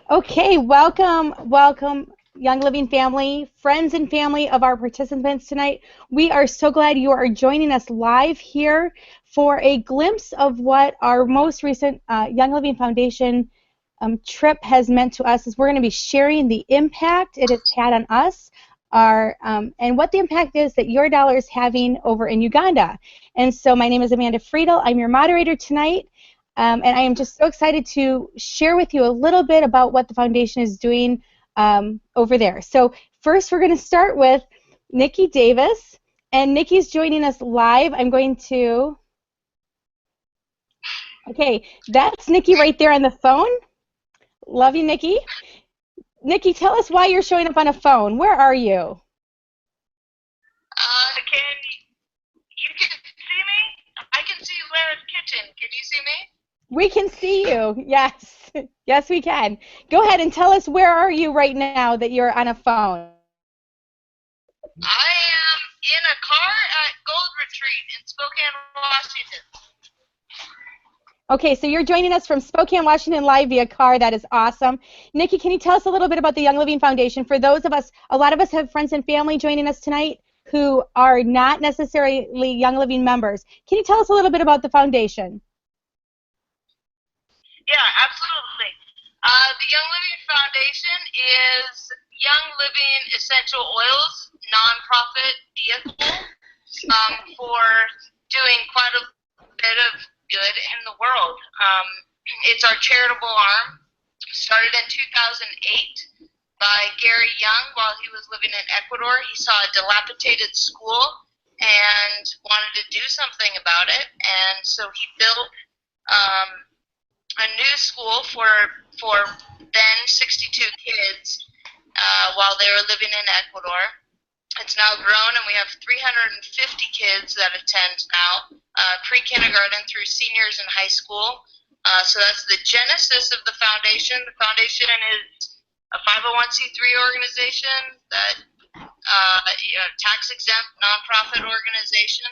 Okay, welcome, Young Living family, friends and family of our participants tonight. We are so glad you are joining us live here for a glimpse of what our most recent Young Living Foundation trip has meant to us. As we're going to be sharing the impact it has had on us, and what the impact is that your dollar is having over in Uganda. And so my name is Amanda Friedel. I'm your moderator tonight. And I am just so excited to share with you a little bit about what the foundation is doing over there. So first we're going to start with Nikki Davis, and Nikki's joining us live. I'm going to, okay, that's Nikki right there on the phone. Love you, Nikki. Nikki, tell us why you're showing up on a phone. Where are you? You can see me? I can see Lara's kitchen. Can you see me? We can see you. Yes. Yes, we can. Go ahead and tell us where are you right now that you're on a phone. I am in a car at Gold Retreat in Spokane, Washington. Okay, so you're joining us from Spokane, Washington live via car. That is awesome. Nikki, can you tell us a little bit about the Young Living Foundation? For those of us, a lot of us have friends and family joining us tonight who are not necessarily Young Living members. Can you tell us a little bit about the foundation? Yeah, absolutely. The Young Living Foundation is Young Living Essential Oils nonprofit vehicle for doing quite a bit of good in the world. It's our charitable arm. Started in 2008 by Gary Young while he was living in Ecuador. He saw a dilapidated school and wanted to do something about it, and so he built a new school for then 62 kids while they were living in Ecuador. It's now grown, and we have 350 kids that attend now, pre-kindergarten through seniors in high school. So that's the genesis of the foundation. The foundation is a 501c3 organization that tax-exempt nonprofit organization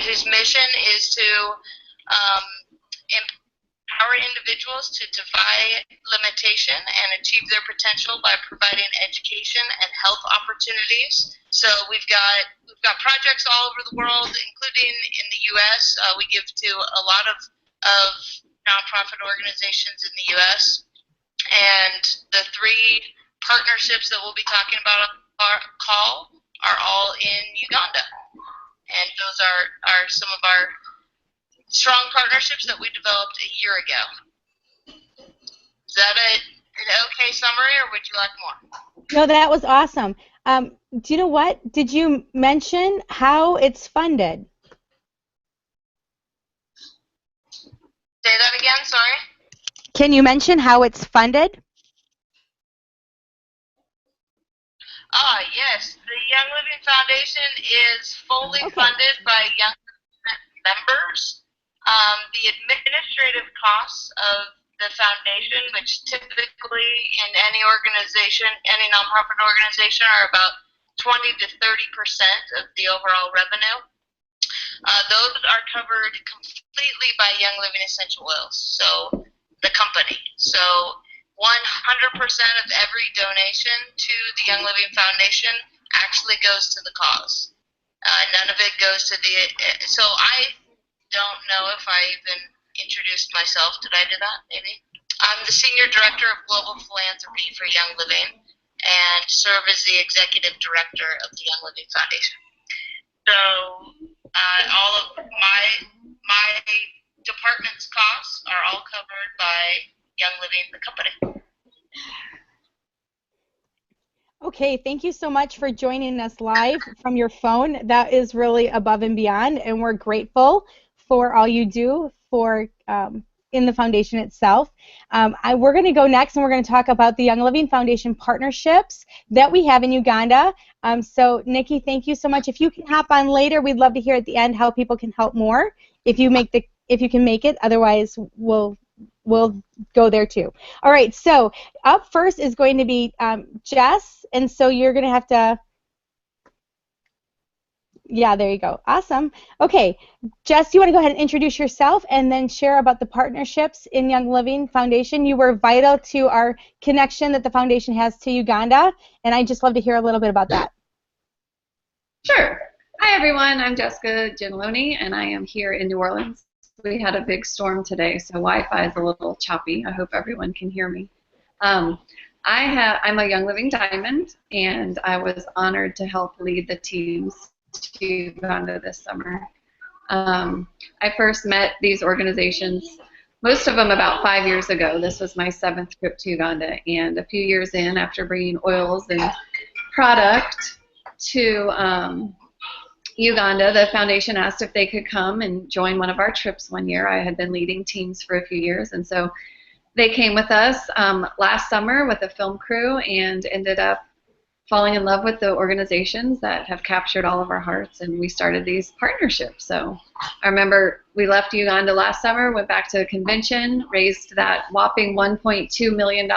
whose mission is to empower individuals to defy limitation and achieve their potential by providing education and health opportunities. So we've got projects all over the world, including in the U.S. We give to a lot of nonprofit organizations in the U.S. And the three partnerships that we'll be talking about on our call are all in Uganda. And those are some of our strong partnerships that we developed a year ago. Is that an okay summary, or would you like more? No, that was awesome. Do you know what? Did you mention how it's funded? Say that again, sorry. Can you mention how it's funded? Yes. The Young Living Foundation is fully funded by Young members. The administrative costs of the foundation, which typically in any organization, any nonprofit organization, are about 20 to 30% of the overall revenue. Those are covered completely by Young Living Essential Oils, so the company. So 100% of every donation to the Young Living Foundation actually goes to the cause. None of it goes to the, so I don't know if I even introduced myself. Did I do that, maybe? I'm the Senior Director of Global Philanthropy for Young Living and serve as the Executive Director of the Young Living Foundation. So all of my department's costs are all covered by Young Living, the company. Okay, thank you so much for joining us live from your phone. That is really above and beyond, and we're grateful for all you do for in the foundation itself. We're going to go next, and we're going to talk about the Young Living Foundation partnerships that we have in Uganda. So, Nikki, thank you so much. If you can hop on later, we'd love to hear at the end how people can help more. If you can make it, otherwise we'll go there too. All right, so up first is going to be Jess, and so you're going to have to Yeah, there you go. Awesome. Okay, Jess, do you want to go ahead and introduce yourself and then share about the partnerships in Young Living Foundation? You were vital to our connection that the foundation has to Uganda, and I just love to hear a little bit about that. Sure. Hi, everyone. I'm Jessica Gianloni, and I am here in New Orleans. We had a big storm today, so Wi-Fi is a little choppy. I hope everyone can hear me. I'm a Young Living Diamond, and I was honored to help lead the teams to Uganda this summer. I first met these organizations, most of them about 5 years ago. This was my 7th trip to Uganda, and a few years in, after bringing oils and product to Uganda, the foundation asked if they could come and join one of our trips one year. I had been leading teams for a few years, and so they came with us last summer with a film crew and ended up falling in love with the organizations that have captured all of our hearts, and we started these partnerships. So I remember we left Uganda last summer, went back to a convention, raised that whopping $1.2 million,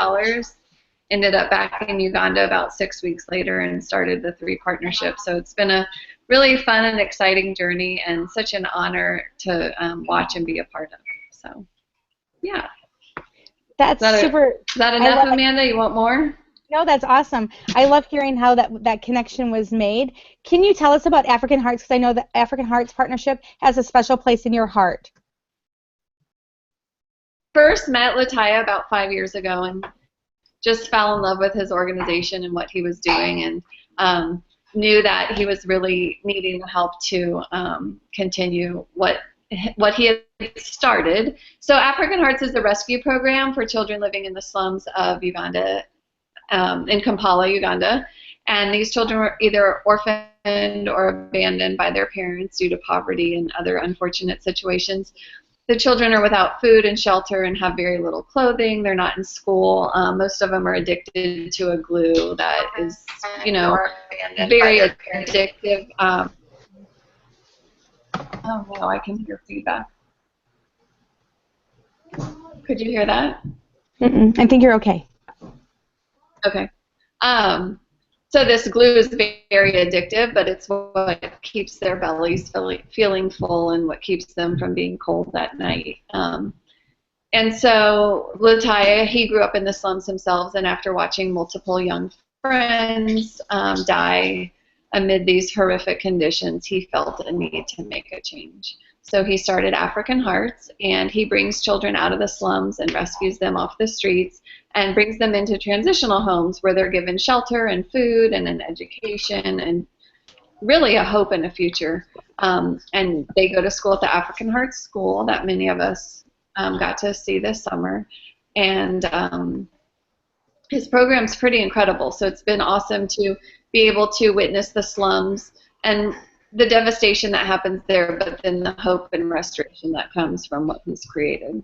ended up back in Uganda about 6 weeks later and started the 3 partnerships. So it's been a really fun and exciting journey and such an honor to watch and be a part of. So, yeah. That's super. Is that enough, Amanda? You want more? No, that's awesome. I love hearing how that connection was made. Can you tell us about African Hearts? Because I know the African Hearts partnership has a special place in your heart. First met Lataya about 5 years ago and just fell in love with his organization and what he was doing, and knew that he was really needing the help to continue what he had started. So African Hearts is the rescue program for children living in the slums of Uganda, in Kampala, Uganda. And these children were either orphaned or abandoned by their parents due to poverty and other unfortunate situations. The children are without food and shelter and have very little clothing. They're not in school. Most of them are addicted to a glue that is, very addictive. Oh no, I can hear feedback. Could you hear that? I think you're okay. Okay. So this glue is very addictive, but it's what keeps their bellies feeling full and what keeps them from being cold at night. And so Lataya, he grew up in the slums himself, and after watching multiple young friends die amid these horrific conditions, he felt a need to make a change. So he started African Hearts, and he brings children out of the slums and rescues them off the streets and brings them into transitional homes where they're given shelter and food and an education and really a hope and a future. And they go to school at the African Hearts School that many of us got to see this summer. And his program's pretty incredible. So it's been awesome to be able to witness the slums and the devastation that happens there, but then the hope and restoration that comes from what he's created.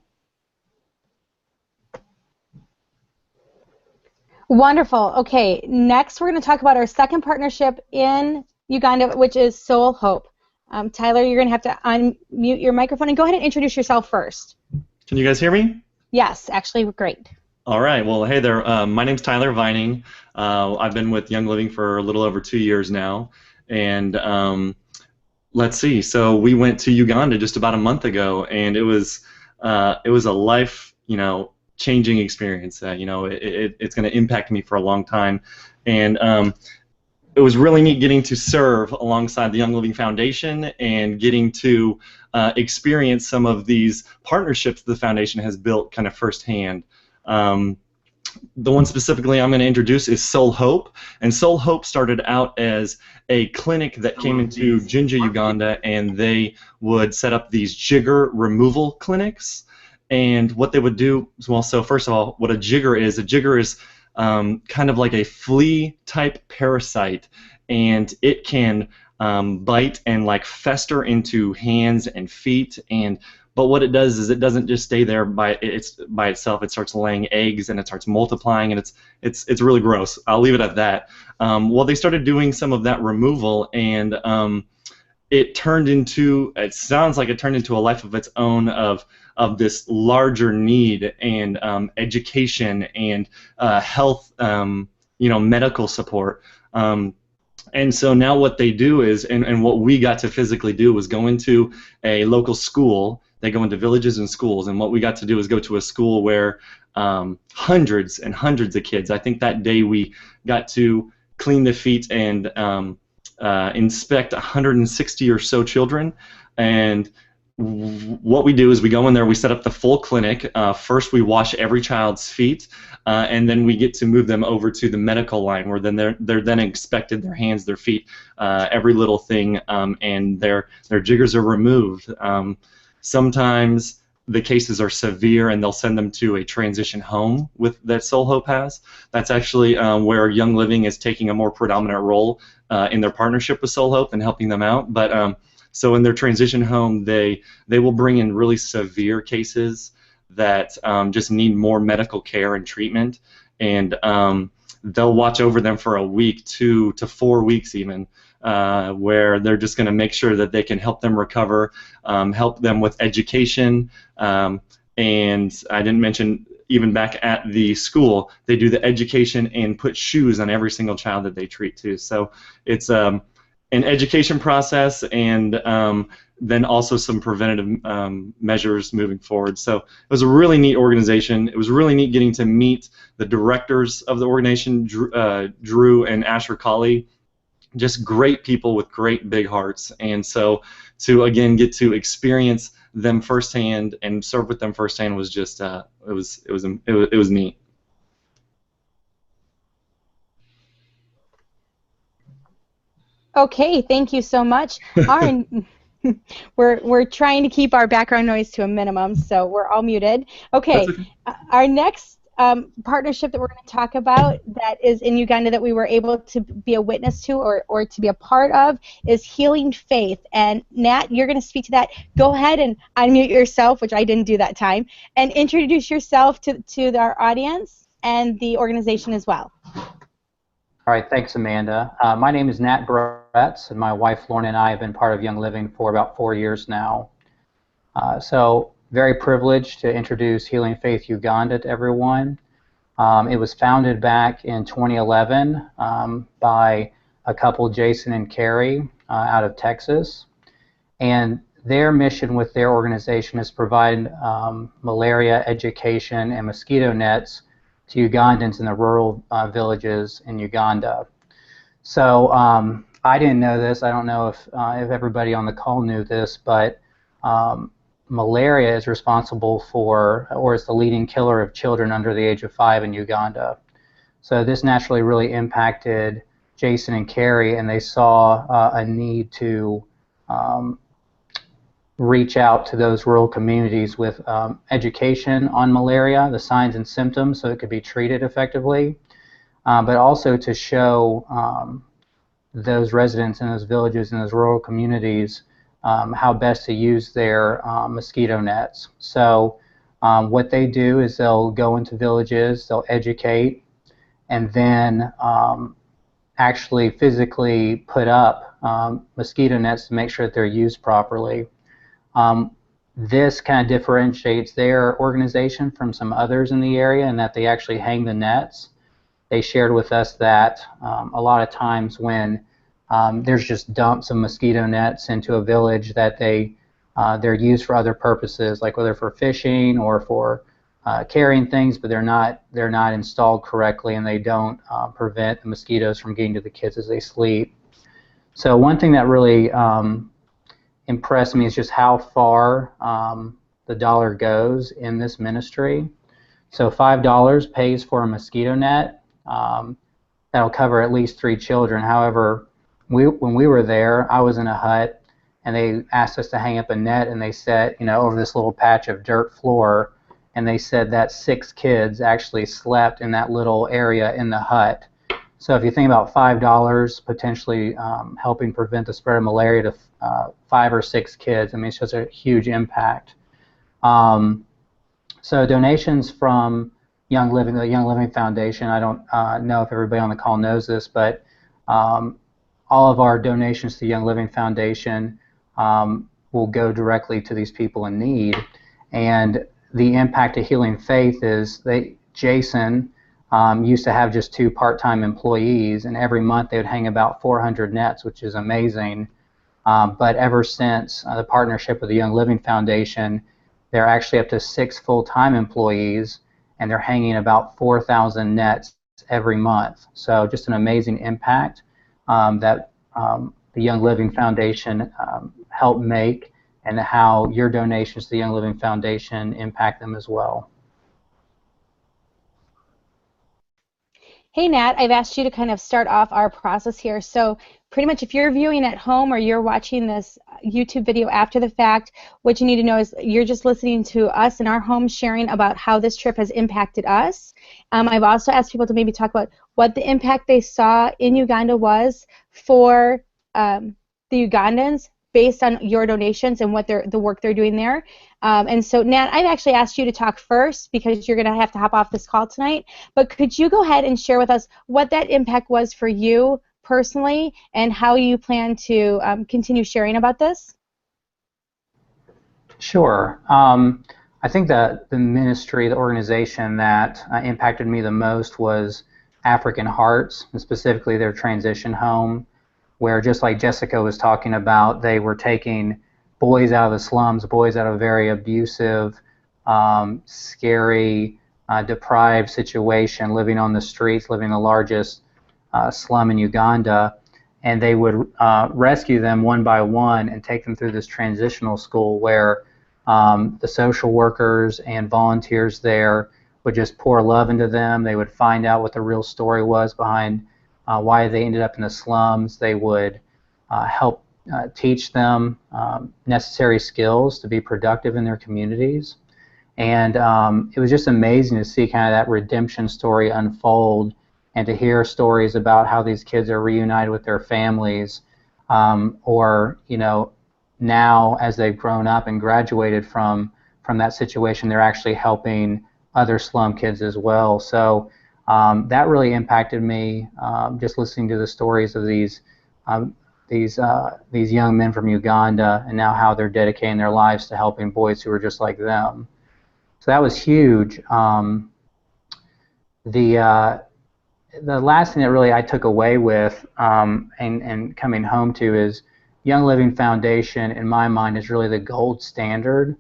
Wonderful. Okay, next we're going to talk about our second partnership in Uganda, which is Soul Hope. Tyler, you're going to have to unmute your microphone and go ahead and introduce yourself first. Can you guys hear me? Yes, actually, great. All right. Well, hey there. My name's Tyler Vining. I've been with Young Living for a little over 2 years now. And let's see. So we went to Uganda just about a month ago, and it was a life, changing experience. It's going to impact me for a long time, and it was really neat getting to serve alongside the Young Living Foundation and getting to experience some of these partnerships the foundation has built kind of firsthand. The one specifically I'm going to introduce is Soul Hope, and Soul Hope started out as a clinic that came into Jinja, Uganda, and they would set up these jigger removal clinics. And what they would do, well, so first of all, what a jigger is kind of like a flea-type parasite, and it can bite and like fester into hands and feet. But what it does is it doesn't just stay there by itself. It starts laying eggs and it starts multiplying, and it's really gross. I'll leave it at that. Well, they started doing some of that removal, and it sounds like it turned into a life of its own of this larger need and education and health, medical support. And so now what they do is, and what we got to physically do was go into a local school. They go into villages and schools, and what we got to do is go to a school where hundreds and hundreds of kids. I think that day we got to clean the feet and inspect 160 or so children. And what we do is we go in there, we set up the full clinic. First, we wash every child's feet, and then we get to move them over to the medical line, where then they're then inspected, their hands, their feet, every little thing, and their jiggers are removed. Sometimes the cases are severe, and they'll send them to a transition home that Soul Hope has. That's actually where Young Living is taking a more predominant role in their partnership with Soul Hope and helping them out. But so in their transition home, they will bring in really severe cases that just need more medical care and treatment, and they'll watch over them for a week, 2 to 4 weeks even, where they're just going to make sure that they can help them recover, help them with education, and I didn't mention, even back at the school, they do the education and put shoes on every single child that they treat too. So it's an education process, and then also some preventative measures moving forward. So it was a really neat organization. It was really neat getting to meet the directors of the organization, Drew and Asher Colley. Just great people with great big hearts, and so to again get to experience them firsthand and serve with them firsthand was just it was neat. Okay, thank you so much. We're trying to keep our background noise to a minimum, so we're all muted. Okay, our next partnership that we're going to talk about that is in Uganda that we were able to be a witness to or to be a part of is Healing Faith. And Nat, you're going to speak to that. Go ahead and unmute yourself, which I didn't do that time, and introduce yourself to our audience and the organization as well. All right, thanks, Amanda. My name is Nat Bretz, and my wife Lauren and I have been part of Young Living for about 4 years now. So very privileged to introduce Healing Faith Uganda to everyone. It was founded back in 2011 by a couple, Jason and Carrie, out of Texas. And their mission with their organization is provide malaria education and mosquito nets to Ugandans in the rural villages in Uganda. So I didn't know this. I don't know if everybody on the call knew this, but malaria is responsible for, or is the leading killer of children under the age of 5 in Uganda. So this naturally really impacted Jason and Carrie, and they saw a need to reach out to those rural communities with education on malaria, the signs and symptoms, so it could be treated effectively, but also to show those residents in those villages and those rural communities how best to use their mosquito nets. So what they do is they'll go into villages, they'll educate, and then actually physically put up mosquito nets to make sure that they're used properly. This kind of differentiates their organization from some others in the area in that they actually hang the nets. They shared with us that a lot of times when there's just dumps of mosquito nets into a village that they're used for other purposes, like whether for fishing or for carrying things, but they're not installed correctly, and they don't prevent the mosquitoes from getting to the kids as they sleep. So one thing that really impressed me is just how far the dollar goes in this ministry. So $5 pays for a mosquito net. That'll cover at least 3 children. However, when we were there, I was in a hut, and they asked us to hang up a net, and they said, over this little patch of dirt floor, and they said that 6 kids actually slept in that little area in the hut. So if you think about $5 potentially helping prevent the spread of malaria to 5 or 6 kids, I mean, it's just a huge impact. So donations from Young Living, the Young Living Foundation, I don't know if everybody on the call knows this, but all of our donations to Young Living Foundation will go directly to these people in need. And the impact of Healing Faith is Jason used to have just 2 part-time employees, and every month they would hang about 400 nets, which is amazing. But ever since the partnership with the Young Living Foundation, they're actually up to 6 full-time employees, and they're hanging about 4,000 nets every month. So just an amazing impact that the Young Living Foundation helped make, and how your donations to the Young Living Foundation impact them as well. Hey Nat, I've asked you to kind of start off our process here. So pretty much if you're viewing at home or you're watching this YouTube video after the fact, what you need to know is you're just listening to us in our home sharing about how this trip has impacted us. I've also asked people to maybe talk about what the impact they saw in Uganda was for the Ugandans based on your donations and what the work they're doing there. And so, Nat, I've actually asked you to talk first because you're going to have to hop off this call tonight. But could you go ahead and share with us what that impact was for you personally and how you plan to continue sharing about this? Sure. I think that the ministry, the organization that impacted me the most was African Hearts, and specifically their transition home, where just like Jessica was talking about, they were taking boys out of the slums, boys out of a very abusive, scary, deprived situation, living on the streets, living in the largest slum in Uganda, and they would rescue them one by one and take them through this transitional school where the social workers and volunteers there would just pour love into them. They would find out what the real story was behind why they ended up in the slums. They would help teach them necessary skills to be productive in their communities. And it was just amazing to see kind of that redemption story unfold, and to hear stories about how these kids are reunited with their families, or now as they've grown up and graduated from that situation, they're actually helping other slum kids as well. So that really impacted me, just listening to the stories of these young men from Uganda, and now how they're dedicating their lives to helping boys who are just like them. So that was huge. The last thing that really I took away with and coming home to is Young Living Foundation, in my mind, is really the gold standard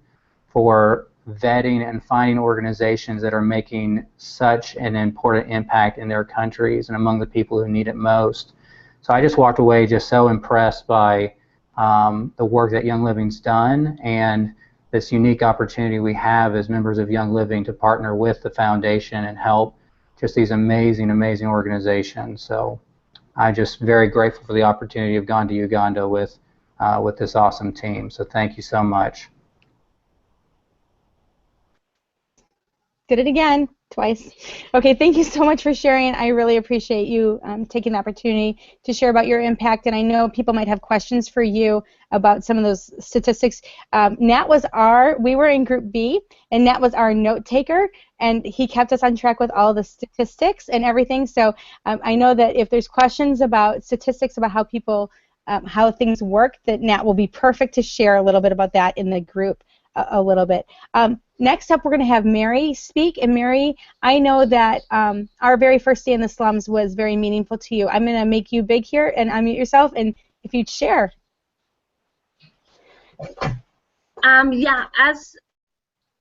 for vetting and finding organizations that are making such an important impact in their countries and among the people who need it most. So I just walked away just so impressed by the work that Young Living's done, and this unique opportunity we have as members of Young Living to partner with the foundation and help just these amazing, amazing organizations. So I'm just very grateful for the opportunity of gone to Uganda with this awesome team. So thank you so much. Did it again, twice. Okay, thank you so much for sharing. I really appreciate you taking the opportunity to share about your impact, and I know people might have questions for you about some of those statistics. We were in Group B, and Nat was our note taker, and he kept us on track with all the statistics and everything. So I know that if there's questions about statistics about how people, how things work, that Nat will be perfect to share a little bit about that in the group a little bit. Next up, we're going to have Mary speak. And Mary, I know that our very first day in the slums was very meaningful to you. I'm going to make you big here and unmute yourself, and if you'd share. Yeah, is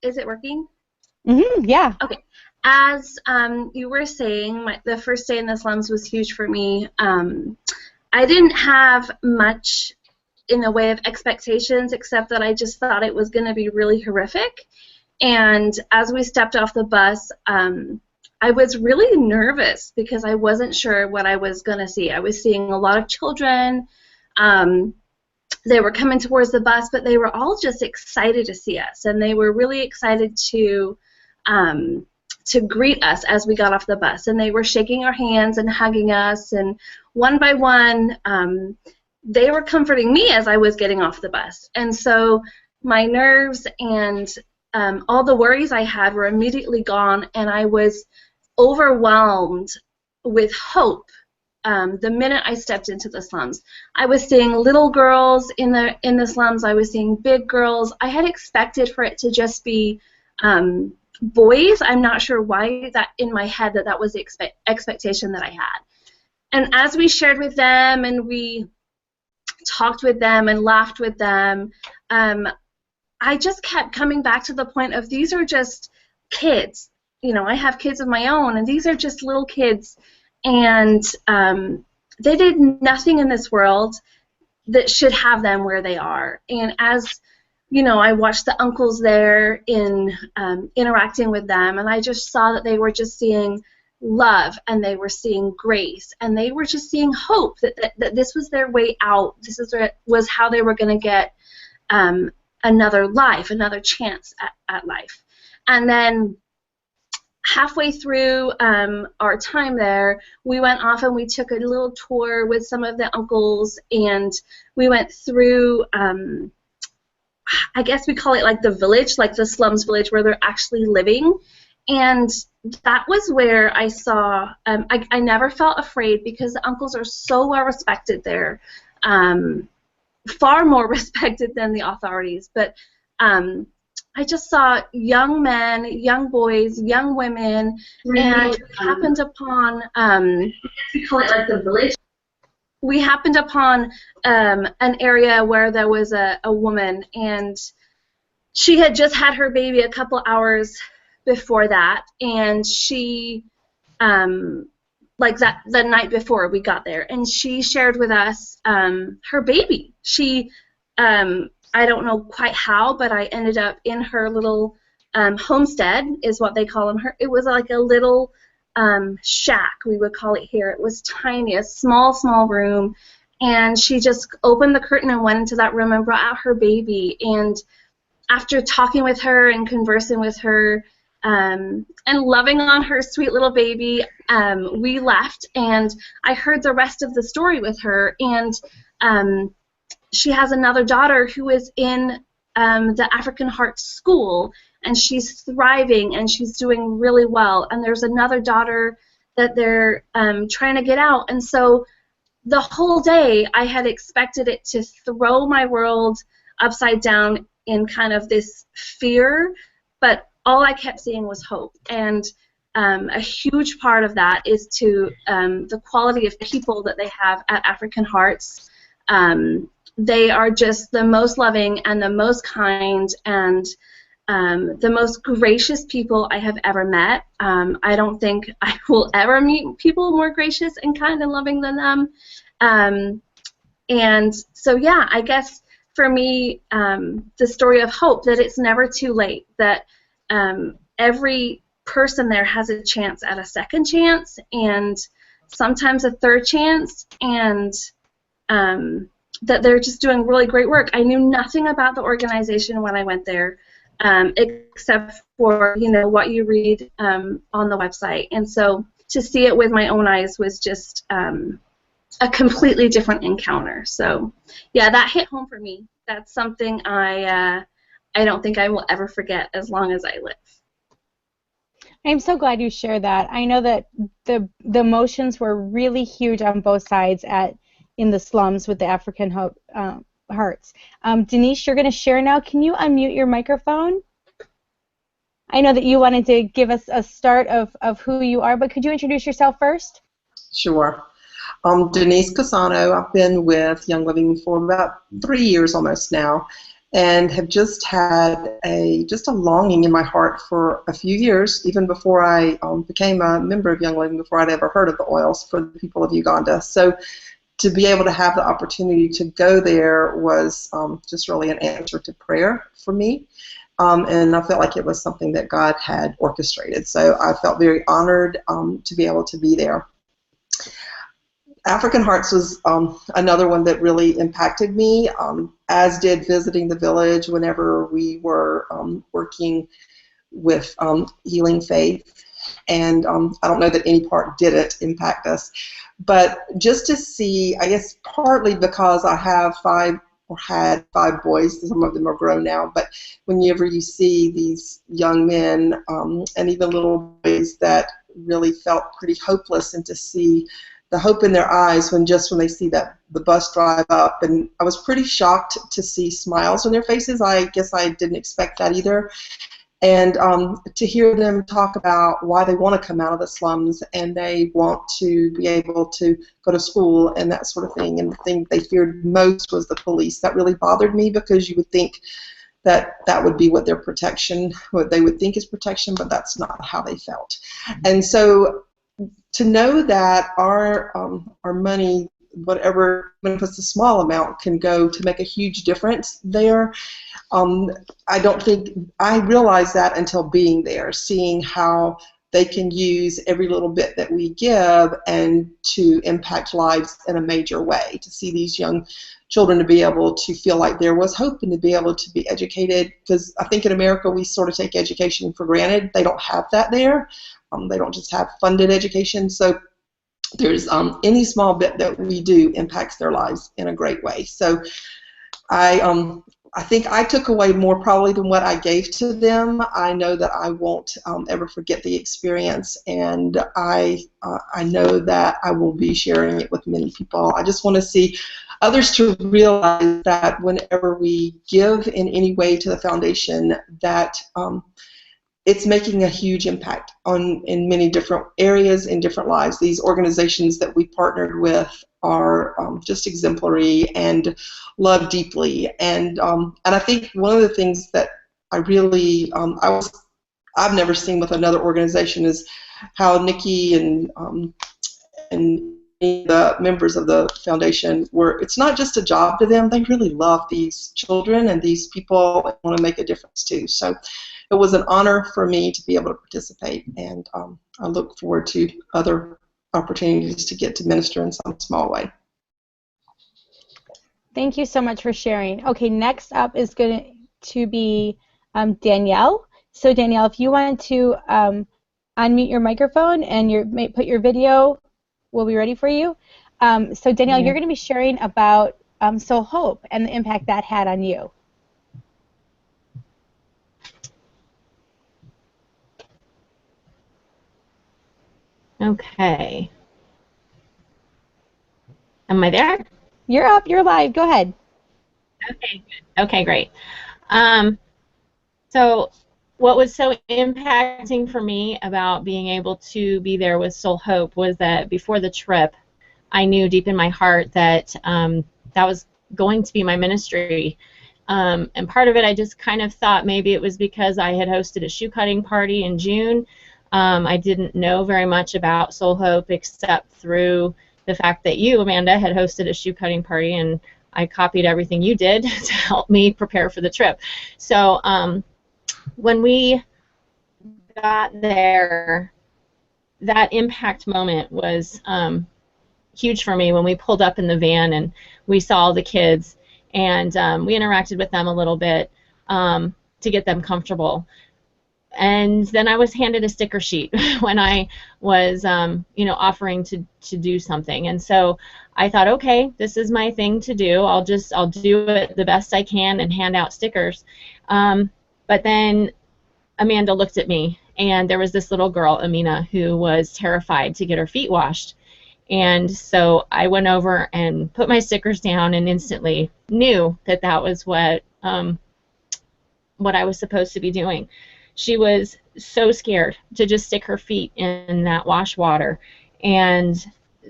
it working? Yeah. Okay. As you were saying, the first day in the slums was huge for me. I didn't have much in the way of expectations, except that I just thought it was going to be really horrific. And as we stepped off the bus, I was really nervous because I wasn't sure what I was going to see. I was seeing a lot of children. They were coming towards the bus, but they were all just excited to see us, and they were really excited to greet us as we got off the bus. And they were shaking our hands and hugging us, and one by one, they were comforting me as I was getting off the bus. And so my nerves and all the worries I had were immediately gone, and I was overwhelmed with hope the minute I stepped into the slums. I was seeing little girls in the slums. I was seeing big girls. I had expected for it to just be boys. I'm not sure why that in my head that was the expectation that I had. And as we shared with them and we talked with them and laughed with them, I just kept coming back to the point of these are just kids. You know, I have kids of my own, and these are just little kids, and they did nothing in this world that should have them where they are. And as you know, I watched the uncles there in interacting with them, and I just saw that they were just seeing love, and they were seeing grace, and they were just seeing hope that this was their way out. This was how they were going to get another life, another chance at life. And then halfway through our time there, we went off and we took a little tour with some of the uncles, and we went through, I guess we call it like the village, like the slums village where they're actually living. And that was where I saw, I never felt afraid because the uncles are so well respected there, far more respected than the authorities. But I just saw young men, young boys, young women, and we happened upon, we call it like the village. We happened upon an area where there was a woman, and she had just had her baby a couple hours before that, and she, like that the night before we got there, and she shared with us her baby. She, I don't know quite how, but I ended up in her little homestead, is what they call them. It was like a little shack, we would call it here. It was tiny, a small room, and she just opened the curtain and went into that room and brought out her baby. And after talking with her and conversing with her and loving on her sweet little baby, we left, and I heard the rest of the story with her. And she has another daughter who is in the African Heart School, and she's thriving and she's doing really well. And there's another daughter that they're trying to get out. And so the whole day I had expected it to throw my world upside down in kind of this fear, but all I kept seeing was hope. And a huge part of that is to the quality of people that they have at African Hearts. They are just the most loving and the most kind and the most gracious people I have ever met. I don't think I will ever meet people more gracious and kind and loving than them. And so, yeah, I guess for me, the story of hope, that it's never too late, that every person there has a chance at a second chance and sometimes a third chance, and that they're just doing really great work. I knew nothing about the organization when I went there, except for, you know, what you read on the website. And so to see it with my own eyes was just a completely different encounter. So yeah, that hit home for me. That's something I don't think I will ever forget as long as I live. I'm so glad you shared that. I know that the emotions were really huge on both sides in the slums with the African Hearts. Denise, you're going to share now. Can you unmute your microphone? I know that you wanted to give us a start of who you are, but could you introduce yourself first? Sure. Denise Casano. I've been with Young Living for about 3 years almost now, and have just had a longing in my heart for a few years, even before I became a member of Young Living, before I'd ever heard of the oils, for the people of Uganda. So to be able to have the opportunity to go there was just really an answer to prayer for me. And I felt like it was something that God had orchestrated. So I felt very honored to be able to be there. African Hearts was another one that really impacted me, as did visiting the village whenever we were working with Healing Faith. And I don't know that any part didn't impact us. But just to see, I guess partly because I have had five boys, some of them are grown now, but whenever you see these young men and even little boys that really felt pretty hopeless, and to see the hope in their eyes when they see that the bus drive up, and I was pretty shocked to see smiles on their faces. I guess I didn't expect that either. And to hear them talk about why they want to come out of the slums and they want to be able to go to school and that sort of thing. And the thing they feared most was the police. That really bothered me, because you would think that that would be what their protection, what they would think is protection, but that's not how they felt. And so to know that our money, whatever, even if it's a small amount, can go to make a huge difference there. I don't think I realized that until being there, seeing how they can use every little bit that we give and to impact lives in a major way, to see these young children to be able to feel like there was hope and to be able to be educated, because I think in America we sort of take education for granted. They don't have that there. They don't just have funded education. So there's any small bit that we do impacts their lives in a great way. So I think I took away more probably than what I gave to them. I know that I won't ever forget the experience, and I know that I will be sharing it with many people. I just want to see others to realize that whenever we give in any way to the foundation, that it's making a huge impact in many different areas, in different lives. These organizations that we partnered with are just exemplary and love deeply. And I think one of the things that I really I've never seen with another organization is how Nikki and the members of the foundation were. It's not just a job to them; they really love these children and these people and want to make a difference too. So it was an honor for me to be able to participate, and I look forward to other opportunities to get to minister in some small way. Thank you so much for sharing. Okay, next up is going to be Danielle. So Danielle, if you want to unmute your microphone and put your video, we'll be ready for you. So Danielle, you're going to be sharing about Soul Hope and the impact that had on you. Okay. Am I there? You're up. You're live. Go ahead. Okay, good. Okay, great. So what was so impacting for me about being able to be there with Soul Hope was that before the trip, I knew deep in my heart that that was going to be my ministry. And part of it, I just kind of thought maybe it was because I had hosted a shoe cutting party in June. I didn't know very much about Soul Hope except through the fact that you, Amanda, had hosted a shoe cutting party, and I copied everything you did to help me prepare for the trip. So when we got there, that impact moment was huge for me when we pulled up in the van and we saw the kids, and we interacted with them a little bit to get them comfortable. And then I was handed a sticker sheet when I was, offering to do something. And so I thought, okay, this is my thing to do. I'll do it the best I can and hand out stickers. But then Amanda looked at me, and there was this little girl, Amina, who was terrified to get her feet washed. And so I went over and put my stickers down and instantly knew that that was what I was supposed to be doing. She was so scared to just stick her feet in that wash water. And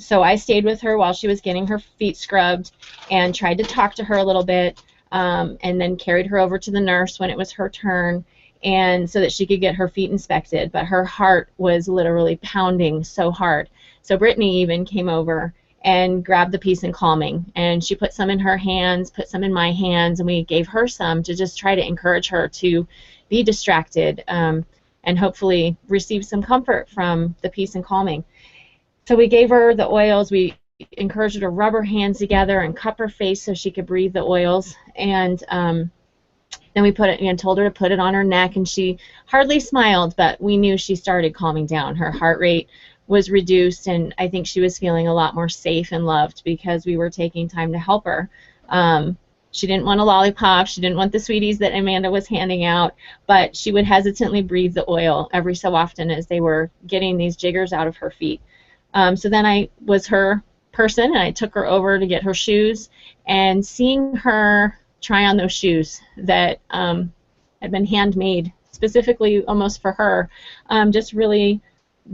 so I stayed with her while she was getting her feet scrubbed and tried to talk to her a little bit, and then carried her over to the nurse when it was her turn, and so that she could get her feet inspected. But her heart was literally pounding so hard. So Brittany even came over and grabbed the Peace and Calming, and she put some in her hands, put some in my hands, and we gave her some to just try to encourage her to be distracted and hopefully receive some comfort from the Peace and Calming. So we gave her the oils. We encouraged her to rub her hands together and cup her face so she could breathe the oils. And then we put it and told her to put it on her neck, and she hardly smiled, but we knew she started calming down. Her heart rate was reduced, and I think she was feeling a lot more safe and loved because we were taking time to help her. She didn't want a lollipop. She didn't want the sweeties that Amanda was handing out, but she would hesitantly breathe the oil every so often as they were getting these jiggers out of her feet. So then I was her person, and I took her over to get her shoes, and seeing her try on those shoes that had been handmade specifically almost for her, just really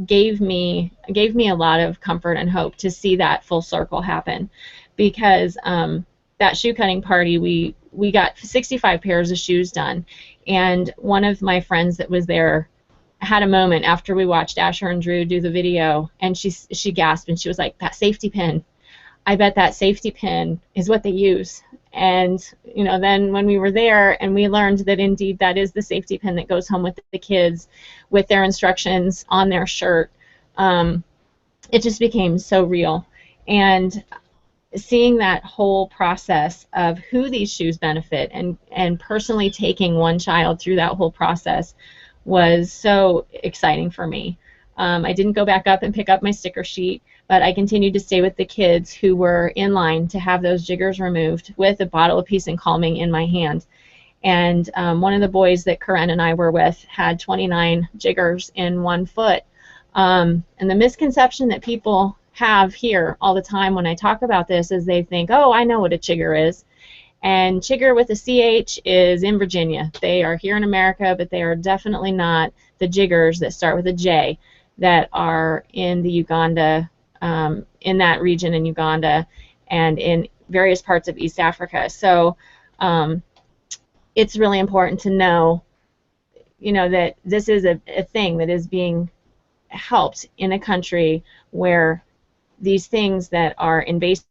gave me a lot of comfort and hope to see that full circle happen, because that shoe cutting party, we got 65 pairs of shoes done, and one of my friends that was there had a moment after we watched Asher and Drew do the video, and she gasped and she was like, "That safety pin, I bet that safety pin is what they use." And then when we were there and we learned that indeed that is the safety pin that goes home with the kids with their instructions on their shirt, it just became so real. And seeing that whole process of who these shoes benefit, and personally taking one child through that whole process, was so exciting for me. I didn't go back up and pick up my sticker sheet, but I continued to stay with the kids who were in line to have those jiggers removed with a bottle of Peace and Calming in my hand. And one of the boys that Corinne and I were with had 29 jiggers in one foot. And the misconception that people have here all the time when I talk about this is they think, oh, I know what a chigger is. And chigger with a CH is in Virginia. They are here in America, but they are definitely not the jiggers that start with a J that are in the Uganda, in that region in Uganda and in various parts of East Africa. So it's really important to know, that this is a thing that is being helped in a country where these things that are invasive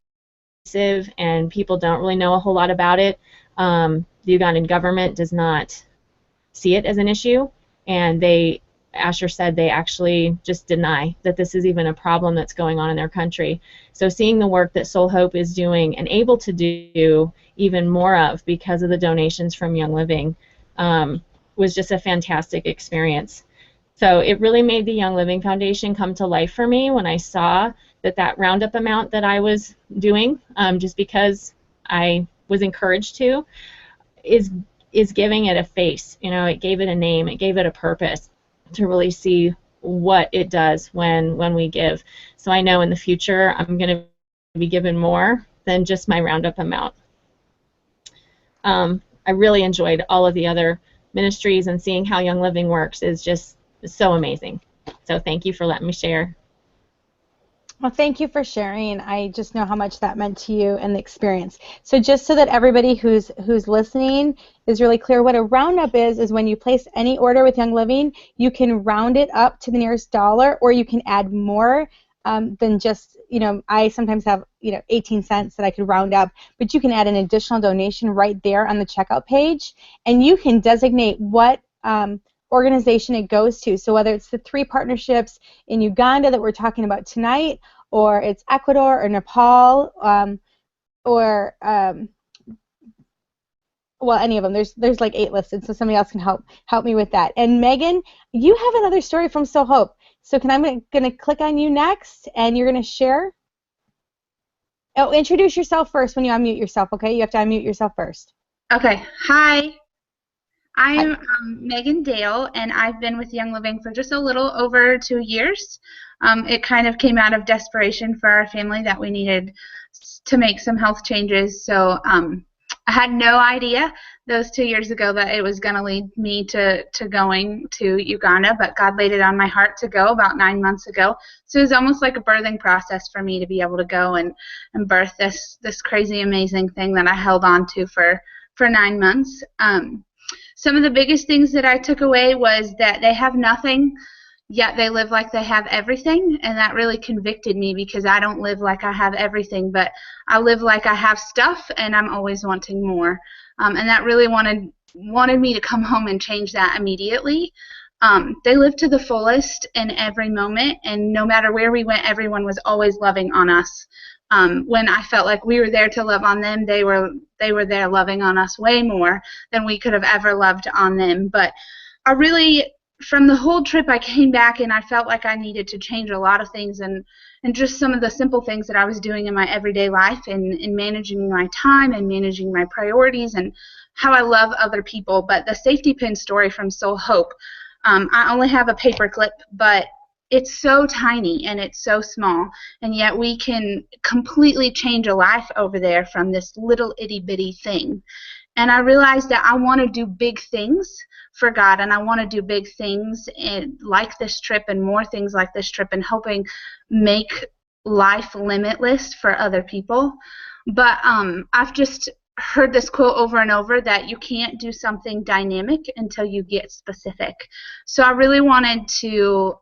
and people don't really know a whole lot about it, the Ugandan government does not see it as an issue, and Asher said they actually just deny that this is even a problem that's going on in their country. So seeing the work that Soul Hope is doing and able to do even more of because of the donations from Young Living was just a fantastic experience. So it really made the Young Living Foundation come to life for me when I saw that roundup amount that I was doing, just because I was encouraged to, is giving it a face. It gave it a name, it gave it a purpose to really see what it does when we give. So I know in the future I'm going to be given more than just my roundup amount. I really enjoyed all of the other ministries, and seeing how Young Living works is just so amazing. So thank you for letting me share. Well, thank you for sharing. I just know how much that meant to you and the experience. So just so that everybody who's listening is really clear, what a roundup is when you place any order with Young Living, you can round it up to the nearest dollar, or you can add more than just, I sometimes have, 18 cents that I could round up, but you can add an additional donation right there on the checkout page, and you can designate what organization it goes to. So whether it's the 3 partnerships in Uganda that we're talking about tonight, or it's Ecuador or Nepal, or well, any of them. There's like 8 listed, so somebody else can help me with that. And Megan, you have another story from Soul Hope. So I'm going to click on you next, and you're going to share. Oh, introduce yourself first when you unmute yourself, okay? You have to unmute yourself first. Okay. Hi. I'm Megan Dale, and I've been with Young Living for just a little over 2 years. It kind of came out of desperation for our family that we needed to make some health changes. So I had no idea those 2 years ago that it was going to lead me to going to Uganda, but God laid it on my heart to go about 9 months ago. So it was almost like a birthing process for me to be able to go and birth this crazy, amazing thing that I held on to for 9 months. Some of the biggest things that I took away was that they have nothing, yet they live like they have everything, and that really convicted me because I don't live like I have everything, but I live like I have stuff, and I'm always wanting more. And that really wanted me to come home and change that immediately. They lived to the fullest in every moment, and no matter where we went, everyone was always loving on us. When I felt like we were there to love on them, they were there loving on us way more than we could have ever loved on them. But I really, from the whole trip, I came back and I felt like I needed to change a lot of things, and just some of the simple things that I was doing in my everyday life, and in managing my time and managing my priorities and how I love other people. But the safety pin story from Soul Hope, I only have a paper clip, but it's so tiny and it's so small, and yet we can completely change a life over there from this little itty-bitty thing. And I realized that I want to do big things for God, and I want to do big things like this trip and more things like this trip, and helping make life limitless for other people. But I've just heard this quote over and over, that you can't do something dynamic until you get specific. So I really wanted to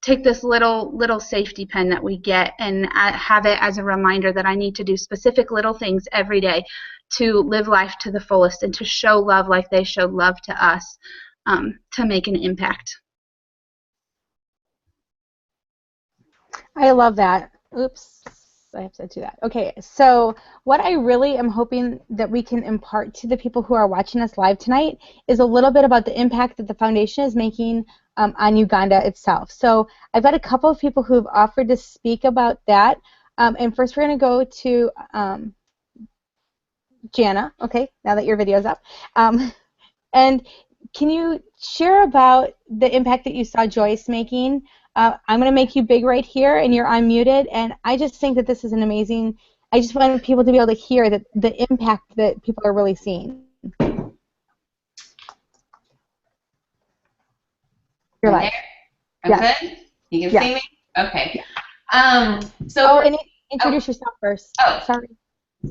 take this little safety pin that we get and have it as a reminder that I need to do specific little things every day to live life to the fullest and to show love like they showed love to us, to make an impact. I love that. Oops, I have to do that. Okay, so what I really am hoping that we can impart to the people who are watching us live tonight is a little bit about the impact that the foundation is making on Uganda itself. So I've got a couple of people who've offered to speak about that. And first we're going to go to Jana, okay, now that your video's up. And can you share about the impact that you saw Joyce making? I'm going to make you big right here, and you're unmuted, and I just think that this is an amazing, I just want people to be able to hear that the impact that people are really seeing. You're live. I'm Yes. good? You can Yes. see me? Okay. Yeah. And introduce yourself first. Oh. Sorry.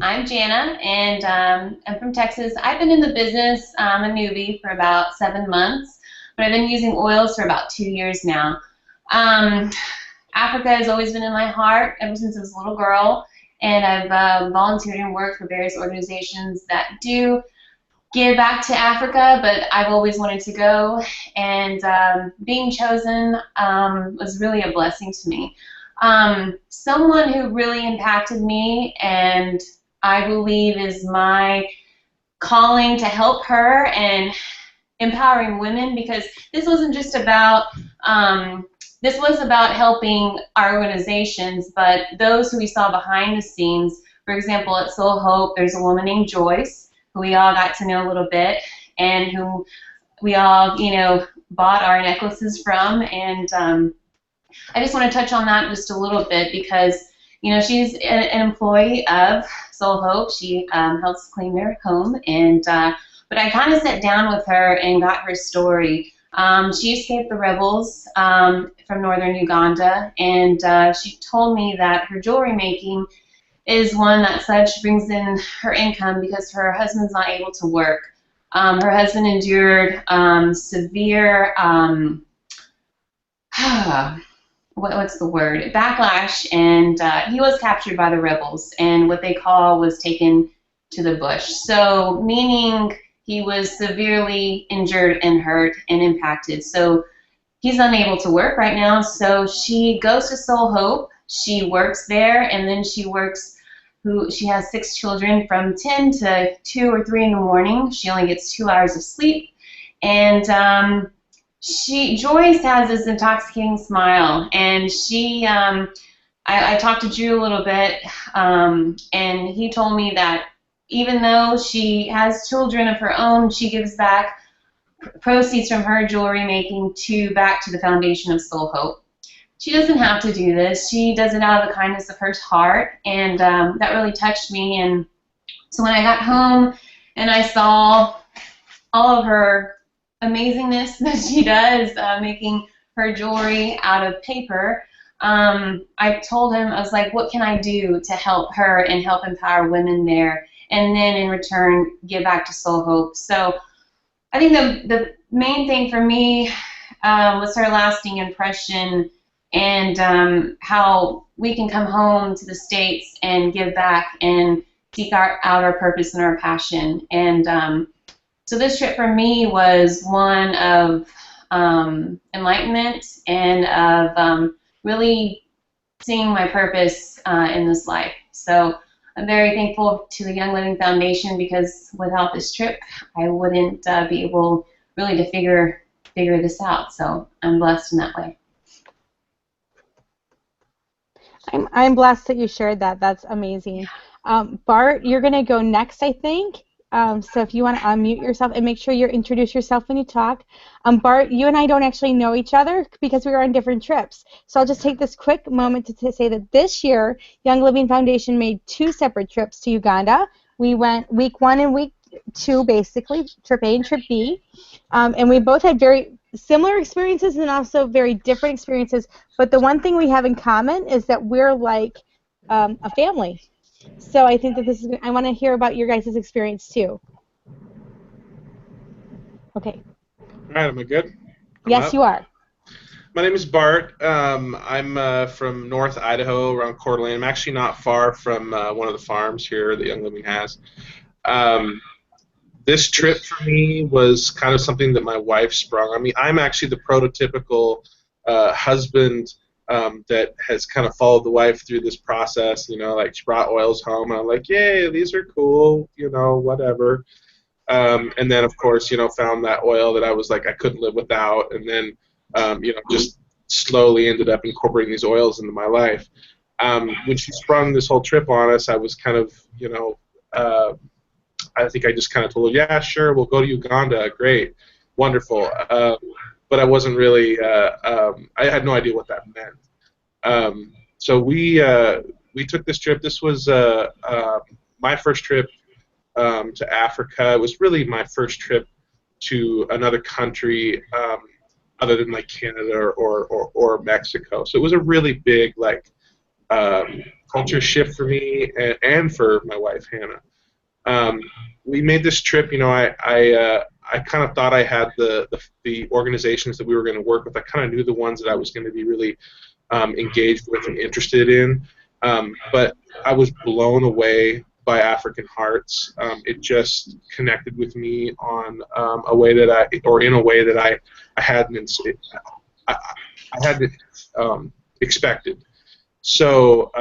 I'm Jana, and I'm from Texas. I've been in the business, I'm a newbie, for about 7 months, but I've been using oils for about 2 years now. Africa has always been in my heart ever since I was a little girl, and I've volunteered and worked for various organizations that do give back to Africa, but I've always wanted to go, and being chosen was really a blessing to me. Someone who really impacted me, and I believe is my calling to help her and empowering women, because this wasn't just about, this was about helping our organizations, but those who we saw behind the scenes. For example, at Soul Hope, there's a woman named Joyce, who we all got to know a little bit, and who we all, bought our necklaces from. And I just want to touch on that just a little bit, because, she's an employee of Soul Hope. She helps clean their home, and but I kind of sat down with her and got her story. She escaped the rebels from northern Uganda, and she told me that her jewelry making is one that such brings in her income because her husband's not able to work. Her husband endured severe, what's the word, backlash, and he was captured by the rebels, and what they call was taken to the bush. So meaning he was severely injured and hurt and impacted. So he's unable to work right now. So she goes to Soul Hope. She works there, and then she has 6 children from 10 to 2 or 3 in the morning. She only gets 2 hours of sleep. And Joyce has this intoxicating smile. And I talked to Drew a little bit, and he told me that even though she has children of her own, she gives back proceeds from her jewelry making back to the foundation of Soul Hope. She doesn't have to do this. She does it out of the kindness of her heart, and that really touched me. And so when I got home and I saw all of her amazingness that she does, making her jewelry out of paper, I told him, I was like, what can I do to help her and help empower women there, and then in return give back to Soul Hope? So I think the main thing for me was her lasting impression, and how we can come home to the States and give back and seek out our purpose and our passion. And so this trip for me was one of enlightenment and of really seeing my purpose in this life. So I'm very thankful to the Young Living Foundation, because without this trip, I wouldn't be able really to figure this out. So I'm blessed in that way. I'm blessed that you shared that. That's amazing. Bart, you're going to go next, I think. So if you want to unmute yourself and make sure you introduce yourself when you talk. Bart, you and I don't actually know each other because we were on different trips. So I'll just take this quick moment to say that this year, Young Living Foundation made 2 separate trips to Uganda. We went week 1 and week two, basically, trip A and trip B, and we both had very similar experiences and also very different experiences, but the one thing we have in common is that we're like a family. So I think that I want to hear about your guys' experience too. Okay. All right, am I good? Yes, you are. My name is Bart. I'm from North Idaho, around Coeur d'Alene. I'm actually not far from one of the farms here that Young Living has. This trip for me was kind of something that my wife sprung. I mean, I'm actually the prototypical husband that has kind of followed the wife through this process. You know, like she brought oils home, and I'm like, yay, these are cool, you know, whatever. And then, of course, you know, found that oil that I was like I couldn't live without, and then, you know, just slowly ended up incorporating these oils into my life. When she sprung this whole trip on us, I was kind of, you know, I think I just kind of told her, yeah, sure, we'll go to Uganda, great, wonderful. But I wasn't really, I had no idea what that meant. So we took this trip. This was my first trip to Africa. It was really my first trip to another country other than like Canada or Mexico. So it was a really big like culture shift for me and for my wife Hannah. We made this trip. You know, I kind of thought I had the organizations that we were going to work with. I kind of knew the ones that I was going to be really engaged with and interested in. But I was blown away by African Hearts. It just connected with me on a way that in a way that I hadn't expected. So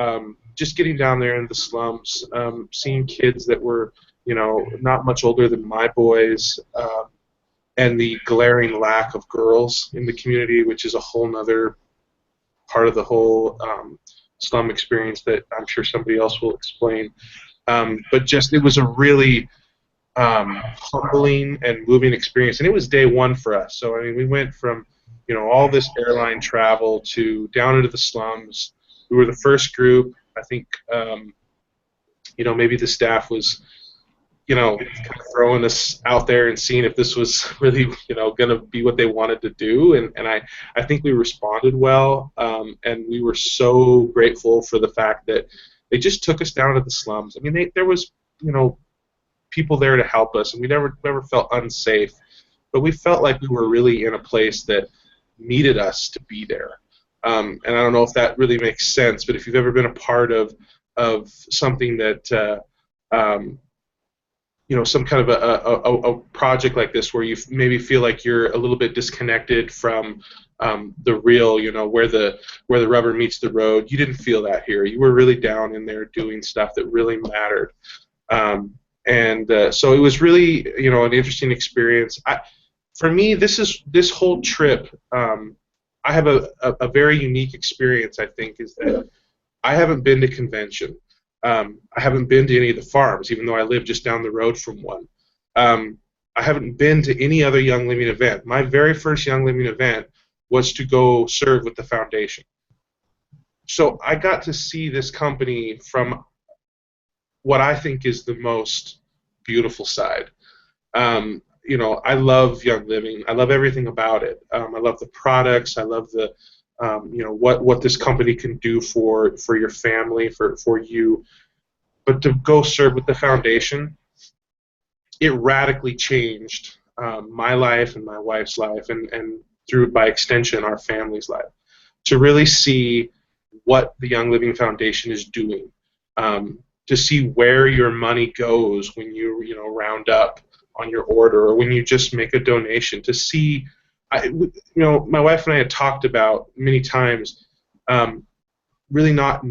just getting down there in the slums, seeing kids that were, you know, not much older than my boys, and the glaring lack of girls in the community, which is a whole nother part of the whole slum experience that I'm sure somebody else will explain. But just it was a really humbling and moving experience, and it was day one for us. So I mean, we went from, you know, all this airline travel to down into the slums. We were the first group. I think, you know, maybe the staff was, you know, kind of throwing us out there and seeing if this was really, you know, going to be what they wanted to do. And I think we responded well, and we were so grateful for the fact that they just took us down to the slums. I mean, there was, you know, people there to help us, and we never felt unsafe, but we felt like we were really in a place that needed us to be there. And I don't know if that really makes sense, but if you've ever been a part of something that you know, some kind of a project like this where you maybe feel like you're a little bit disconnected from the real, you know, where the rubber meets the road. You didn't feel that here. You were really down in there doing stuff that really mattered. So it was really, you know, an interesting experience. For me, this whole trip, I have a very unique experience, I think, is that I haven't been to convention. I haven't been to any of the farms, even though I live just down the road from one. I haven't been to any other Young Living event. My very first Young Living event was to go serve with the foundation. So I got to see this company from what I think is the most beautiful side. You know, I love Young Living. I love everything about it. I love the products. I love the you know, what this company can do for your family, for you. But to go serve with the foundation, it radically changed my life and my wife's life, and through by extension our family's life. To really see what the Young Living Foundation is doing, to see where your money goes when you know, round up on your order, or when you just make a donation, to see. You know, my wife and I had talked about many times really not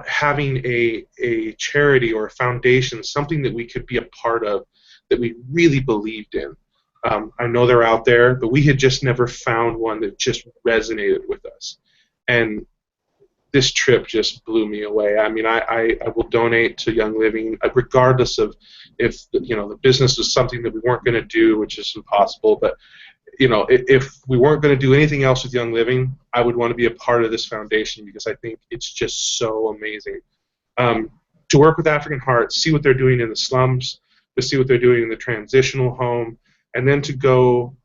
having a charity or a foundation, something that we could be a part of, that we really believed in. I know they're out there, but we had just never found one that just resonated with us. And this trip just blew me away. I mean, I will donate to Young Living regardless of if, you know, the business was something that we weren't going to do, which is impossible, but you know, if we weren't going to do anything else with Young Living, I would want to be a part of this foundation because I think it's just so amazing. To work with African Hearts, see what they're doing in the slums, to see what they're doing in the transitional home, and then to go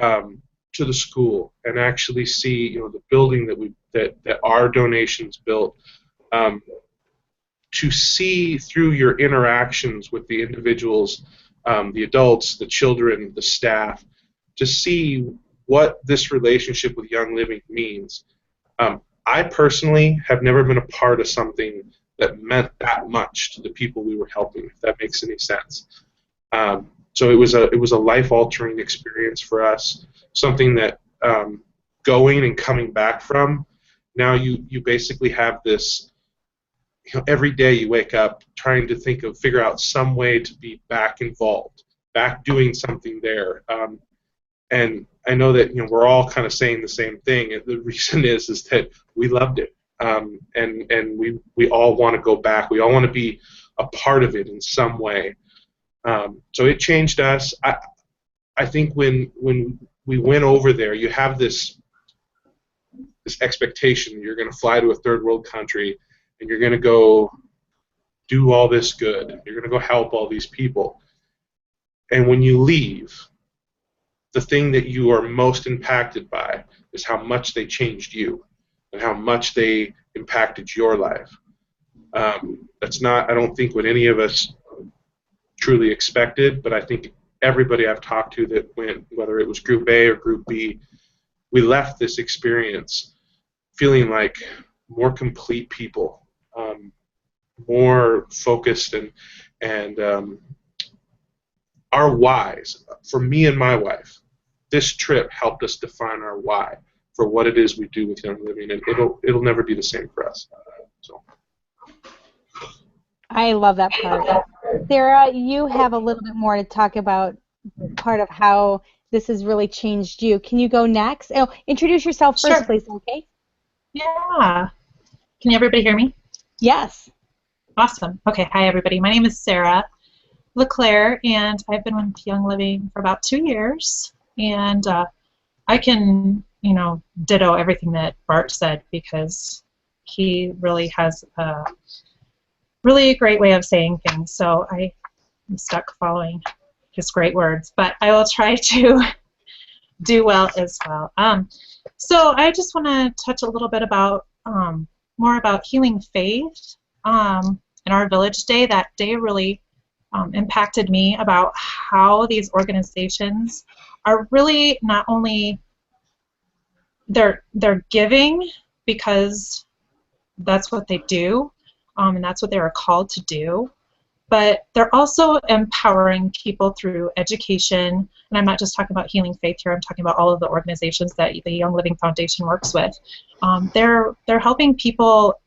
to the school and actually see, the building that our donations built. To see through your interactions with the individuals, the adults, the children, the staff, to see what this relationship with Young Living means. I personally have never been a part of something that meant that much to the people we were helping, if that makes any sense. So it was a life-altering experience for us, something that going and coming back from, now you basically have this, every day you wake up trying to figure out some way to be back involved, back doing something there. And I know that we're all kind of saying the same thing. And the reason is that we loved it, and we all want to go back. We all want to be a part of it in some way. So it changed us. I think when we went over there, you have this expectation you're going to fly to a third world country and you're going to go do all this good. You're going to go help all these people. And when you leave, the thing that you are most impacted by is how much they changed you and how much they impacted your life. That's not, I don't think, what any of us truly expected, but I think everybody I've talked to that went, whether it was Group A or Group B, we left this experience feeling like more complete people, more focused, and our whys. For me and my wife, this trip helped us define our why for what it is we do with Young Living, and it'll never be the same for us. So. I love that part. Sarah, you have a little bit more to talk about, part of how this has really changed you. Can you go next? Oh, introduce yourself first, Sure. please, okay? Yeah. Can everybody hear me? Yes. Awesome. Okay. Hi, everybody. My name is Sarah LeClaire, and I've been with Young Living for about 2 years. And I can, ditto everything that Bart said, because he really has a really great way of saying things. So I'm stuck following his great words, but I will try to do well as well. So I just want to touch a little bit about more about healing faith. In our village day, that day really impacted me about how these organizations are really not only they're giving because that's what they do, and that's what they are called to do, but they're also empowering people through education. And I'm not just talking about Healing Faith here, I'm talking about all of the organizations that the Young Living Foundation works with. They're helping people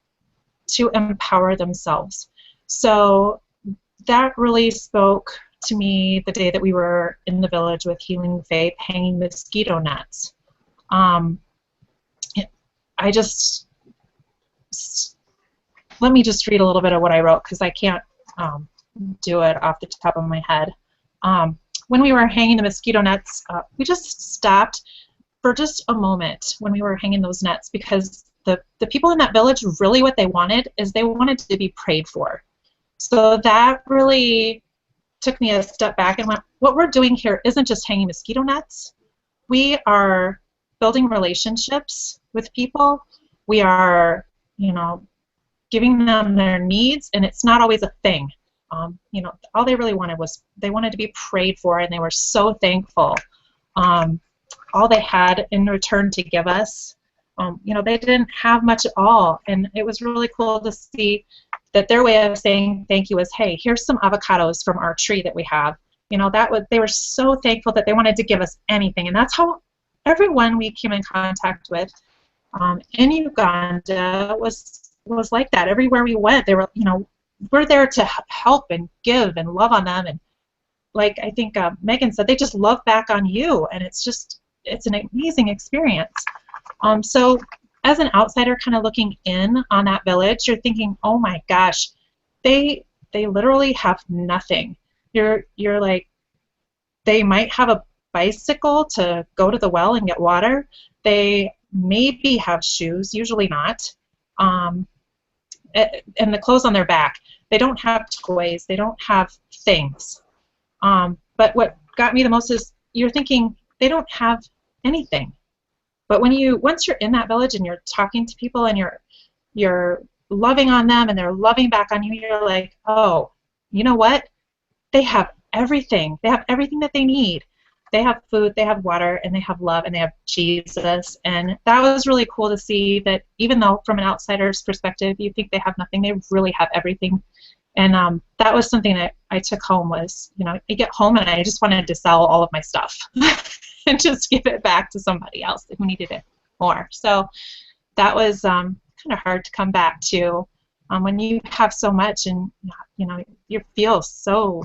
to empower themselves. So that really spoke to me the day that we were in the village with Healing Faith hanging mosquito nets. Let me just read a little bit of what I wrote, because I can't do it off the top of my head. When we were hanging the mosquito nets, we just stopped for just a moment when we were hanging those nets, because the people in that village, really what they wanted is they wanted to be prayed for. So that really took me a step back and went, what we're doing here isn't just hanging mosquito nets. We are building relationships with people. We are, giving them their needs, and it's not always a thing. All they really wanted was they wanted to be prayed for, and they were so thankful. All they had in return to give us, they didn't have much at all, and it was really cool to see that their way of saying thank you was, hey, here's some avocados from our tree that we have. They were so thankful that they wanted to give us anything, and that's how everyone we came in contact with in Uganda was like that. Everywhere we went, they were, we're there to help and give and love on them, and like I think Megan said, they just love back on you, and it's an amazing experience. So as an outsider kind of looking in on that village, you're thinking, oh my gosh, they literally have nothing. You're like, they might have a bicycle to go to the well and get water. They maybe have shoes, usually not, and the clothes on their back. They don't have toys. They don't have things. But what got me the most is you're thinking they don't have anything. But once you're in that village and you're talking to people and you're loving on them and they're loving back on you, you're like, oh, you know what? They have everything. They have everything that they need. They have food, they have water, and they have love, and they have Jesus. And that was really cool to see that even though from an outsider's perspective you think they have nothing, they really have everything. And that was something that I took home was, I get home and I just wanted to sell all of my stuff and just give it back to somebody else who needed it more. So that was kind of hard to come back to when you have so much and, you feel so,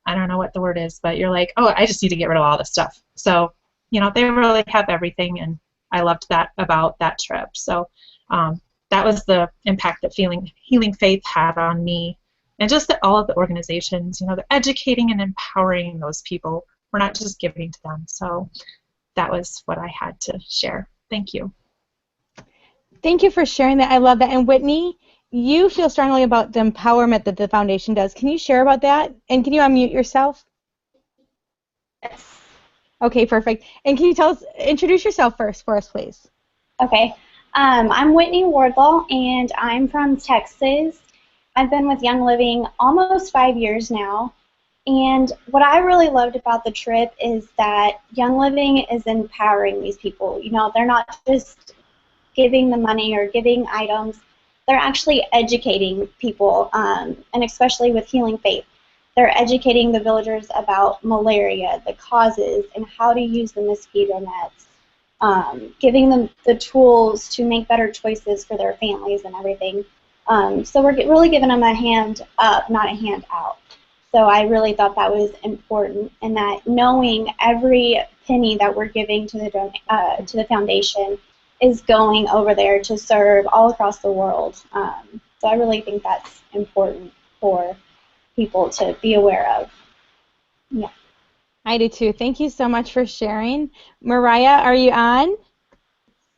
I don't know what the word is, but you're like, oh, I just need to get rid of all this stuff. So, they really have everything, and I loved that about that trip. So that was the impact that Healing Faith had on me, and just that all of the organizations, they're educating and empowering those people. We're not just giving to them. So that was what I had to share. Thank you. Thank you for sharing that. I love that. And Whitney, you feel strongly about the empowerment that the foundation does. Can you share about that? And can you unmute yourself? Yes. Okay, perfect. And can you introduce yourself first for us, please? Okay. I'm Whitney Wardlaw, and I'm from Texas. I've been with Young Living almost 5 years now. And what I really loved about the trip is that Young Living is empowering these people. They're not just giving the money or giving items. They're actually educating people, and especially with Healing Faith. They're educating the villagers about malaria, the causes, and how to use the mosquito nets, giving them the tools to make better choices for their families and everything. So we're really giving them a hand up, not a hand out. So I really thought that was important, and that knowing every penny that we're giving to the foundation is going over there to serve all across the world. So I really think that's important for people to be aware of. Yeah. I do too. Thank you so much for sharing. Mariah, are you on?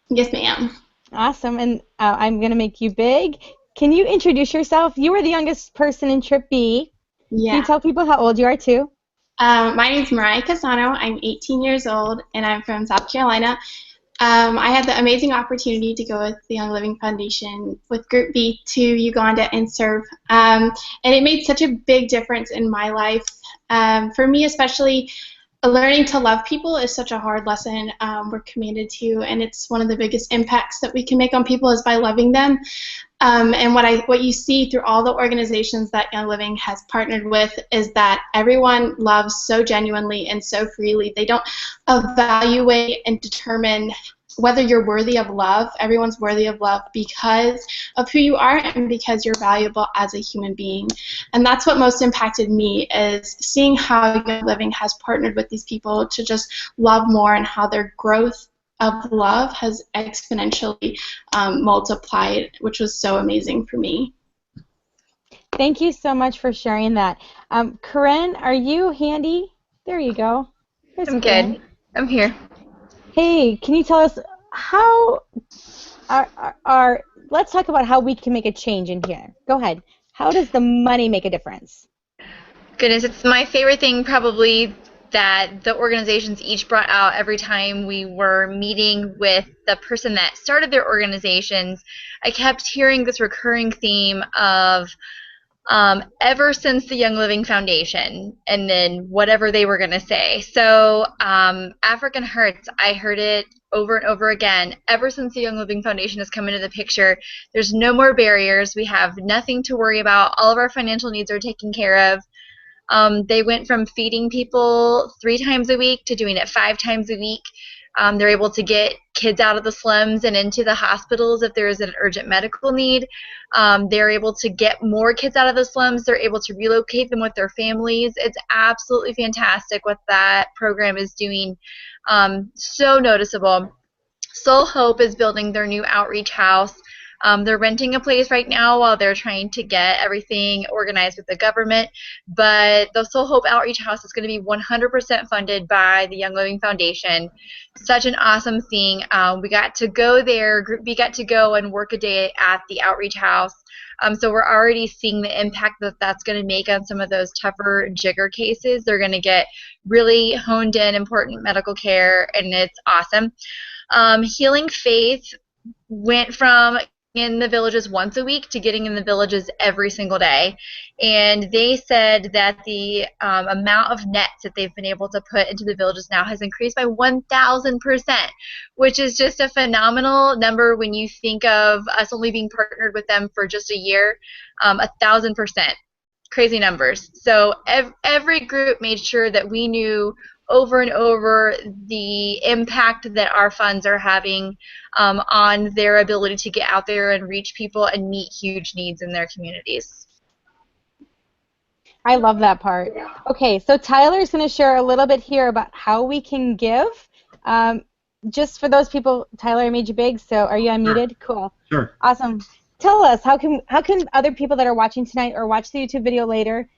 Yes, ma'am. Awesome. And I'm going to make you big. Can you introduce yourself? You were the youngest person in Trip B. Yeah. Can you tell people how old you are too? My name is Mariah Casano. I'm 18 years old, and I'm from South Carolina. I had the amazing opportunity to go with the Young Living Foundation with Group B to Uganda and serve. And it made such a big difference in my life. For me especially, learning to love people is such a hard lesson we're commanded to, and it's one of the biggest impacts that we can make on people is by loving them. And what you see through all the organizations that Young Living has partnered with is that everyone loves so genuinely and so freely. They don't evaluate and determine whether you're worthy of love. Everyone's worthy of love because of who you are and because you're valuable as a human being. And that's what most impacted me, is seeing how Young Living has partnered with these people to just love more, and how their growth of love has exponentially multiplied, which was so amazing for me. Thank you so much for sharing that. Corinne, are you handy? There you go. Here's I'm Corinne. good. I'm here. Hey, can you tell us how let's talk about how we can make a change in here. Go ahead. How does the money make a difference? Goodness, it's my favorite thing probably that the organizations each brought out every time we were meeting with the person that started their organizations. I kept hearing this recurring theme of ever since the Young Living Foundation, and then whatever they were going to say. So African Hearts, I heard it over and over again. Ever since the Young Living Foundation has come into the picture, there's no more barriers. We have nothing to worry about. All of our financial needs are taken care of. They went from feeding people 3 times a week to doing it 5 times a week. They're able to get kids out of the slums and into the hospitals if there is an urgent medical need. They're able to get more kids out of the slums. They're able to relocate them with their families. It's absolutely fantastic what that program is doing. So noticeable. Soul Hope is building their new outreach house. They're renting a place right now while they're trying to get everything organized with the government. But the Soul Hope Outreach House is going to be 100% funded by the Young Living Foundation. Such an awesome thing. We got to go there. Group B got to go and work a day at the Outreach House. So we're already seeing the impact that that's going to make on some of those tougher jigger cases. They're going to get really honed in important medical care, and it's awesome. Healing Faith went from in the villages once a week to getting in the villages every single day. And they said that the amount of nets that they've been able to put into the villages now has increased by 1,000%, which is just a phenomenal number when you think of us only being partnered with them for just a year. 1,000%. Crazy numbers. So every group made sure that we knew over and over the impact that our funds are having on their ability to get out there and reach people and meet huge needs in their communities. I love that part. Okay, so Tyler's going to share a little bit here about how we can give. Just for those people, Tyler, I made you big, so are you unmuted? Cool. Sure. Awesome. Tell us, how can other people that are watching tonight or watch the YouTube video later,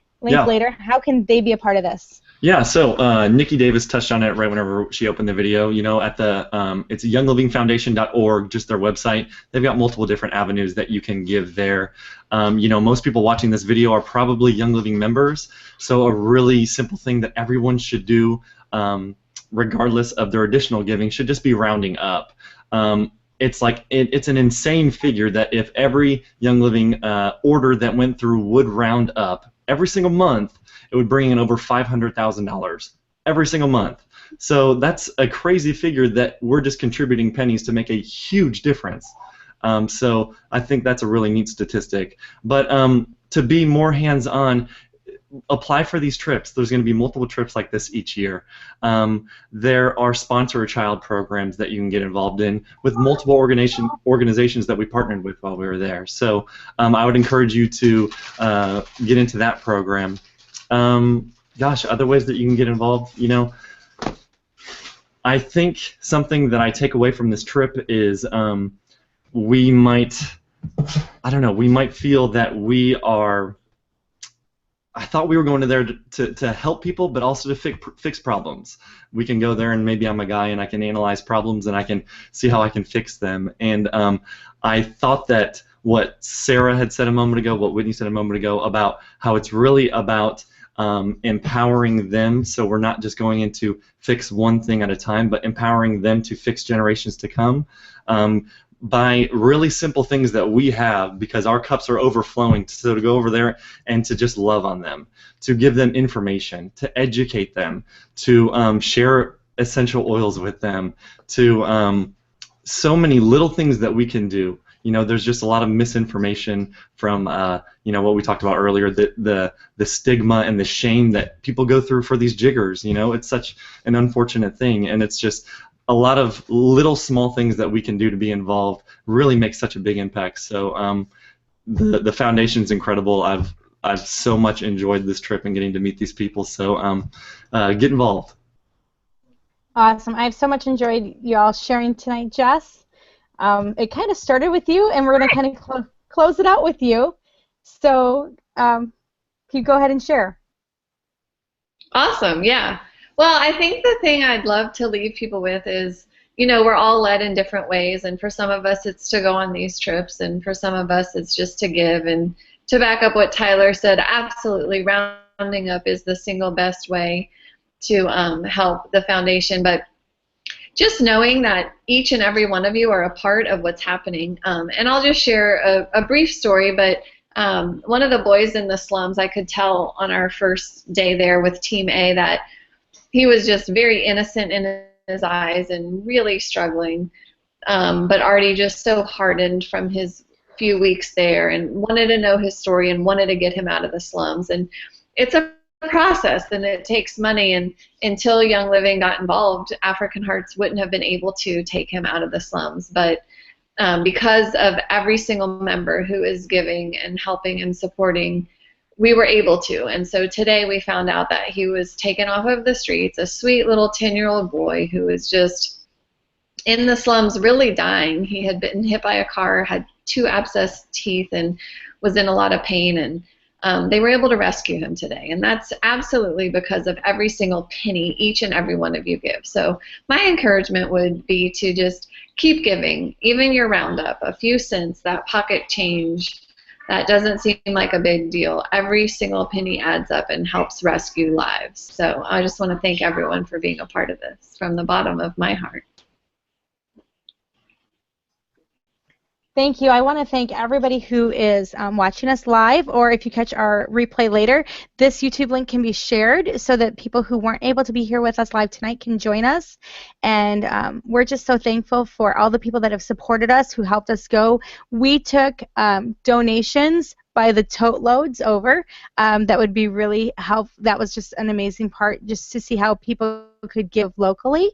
how can they be a part of this? Yeah, so Nikki Davis touched on it right whenever she opened the video. You know, at the it's younglivingfoundation.org, just their website. They've got multiple different avenues that you can give there. You know, most people watching this video are probably Young Living members, so a really simple thing that everyone should do, regardless of their additional giving, should just be rounding up. It's like it's an insane figure that if every Young Living order that went through would round up every single month, it would bring in over $500,000 every single month. So that's a crazy figure that we're just contributing pennies to make a huge difference. So I think that's a really neat statistic. But to be more hands-on, apply for these trips. There's going to be multiple trips like this each year. There are sponsor a child programs that you can get involved in with multiple organizations that we partnered with while we were there. So I would encourage you to get into that program. Gosh, other ways that you can get involved, you know, I think something that I take away from this trip is we might feel that we are, I thought we were going to there to help people, but also to fix problems. We can go there and maybe I'm a guy and I can analyze problems and I can see how I can fix them. And I thought that what Sarah had said a moment ago, what Whitney said a moment ago about how it's really about empowering them, so we're not just going in to fix one thing at a time, but empowering them to fix generations to come. By really simple things that we have, because our cups are overflowing, so to go over there and to just love on them, to give them information, to educate them, to share essential oils with them, to so many little things that we can do. You know, there's just a lot of misinformation from, you know, what we talked about earlier, the stigma and the shame that people go through for these jiggers. You know, it's such an unfortunate thing, and it's just a lot of little small things that we can do to be involved really make such a big impact. So the foundation's incredible. I've so much enjoyed this trip and getting to meet these people. So get involved. Awesome. I've so much enjoyed you all sharing tonight, Jess. It kind of started with you, and we're going to kind of close it out with you. So can you go ahead and share? Awesome. Yeah. Well, I think the thing I'd love to leave people with is, you know, we're all led in different ways, and for some of us it's to go on these trips, and for some of us it's just to give. And to back up what Tyler said, absolutely, rounding up is the single best way to help the foundation. But just knowing that each and every one of you are a part of what's happening. And I'll just share a brief story, but one of the boys in the slums, I could tell on our first day there with Team A that he was just very innocent in his eyes and really struggling, but already just so hardened from his few weeks there and wanted to know his story and wanted to get him out of the slums. And it's a process and it takes money, and until Young Living got involved, African Hearts wouldn't have been able to take him out of the slums. But because of every single member who is giving and helping and supporting, we were able to. And so today we found out that he was taken off of the streets, a sweet little 10-year-old boy who was just in the slums really dying. He had been hit by a car, had 2 abscessed teeth and was in a lot of pain, and they were able to rescue him today. And that's absolutely because of every single penny each and every one of you give. So my encouragement would be to just keep giving, even your roundup, a few cents, that pocket change. That doesn't seem like a big deal. Every single penny adds up and helps rescue lives. So I just want to thank everyone for being a part of this from the bottom of my heart. Thank you. I want to thank everybody who is watching us live, or if you catch our replay later, this YouTube link can be shared so that people who weren't able to be here with us live tonight can join us. And we're just so thankful for all the people that have supported us, who helped us go. We took donations by the tote loads over. That would be really helpful. That was just an amazing part, just to see how people could give locally.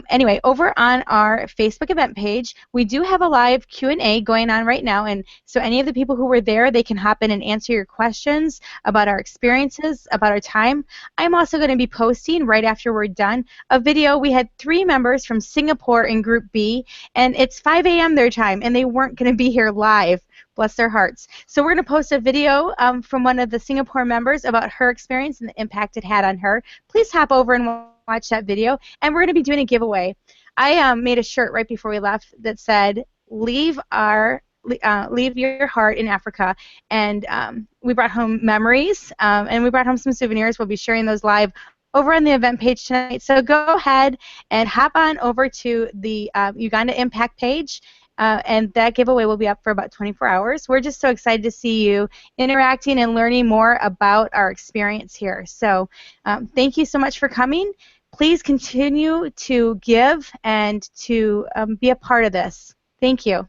Anyway, over on our Facebook event page, we do have a live Q&A going on right now, and so any of the people who were there, they can hop in and answer your questions about our experiences, about our time. I'm also going to be posting, right after we're done, a video. We had 3 members from Singapore in Group B, and it's 5 a.m. their time, and they weren't going to be here live. Bless their hearts. So we're going to post a video from one of the Singapore members about her experience and the impact it had on her. Please hop over and watch that video. And we're going to be doing a giveaway. I made a shirt right before we left that said, leave your heart in Africa. And we brought home memories, and we brought home some souvenirs. We'll be sharing those live over on the event page tonight. So go ahead and hop on over to the Uganda Impact page. And that giveaway will be up for about 24 hours. We're just so excited to see you interacting and learning more about our experience here. So thank you so much for coming. Please continue to give and to be a part of this. Thank you.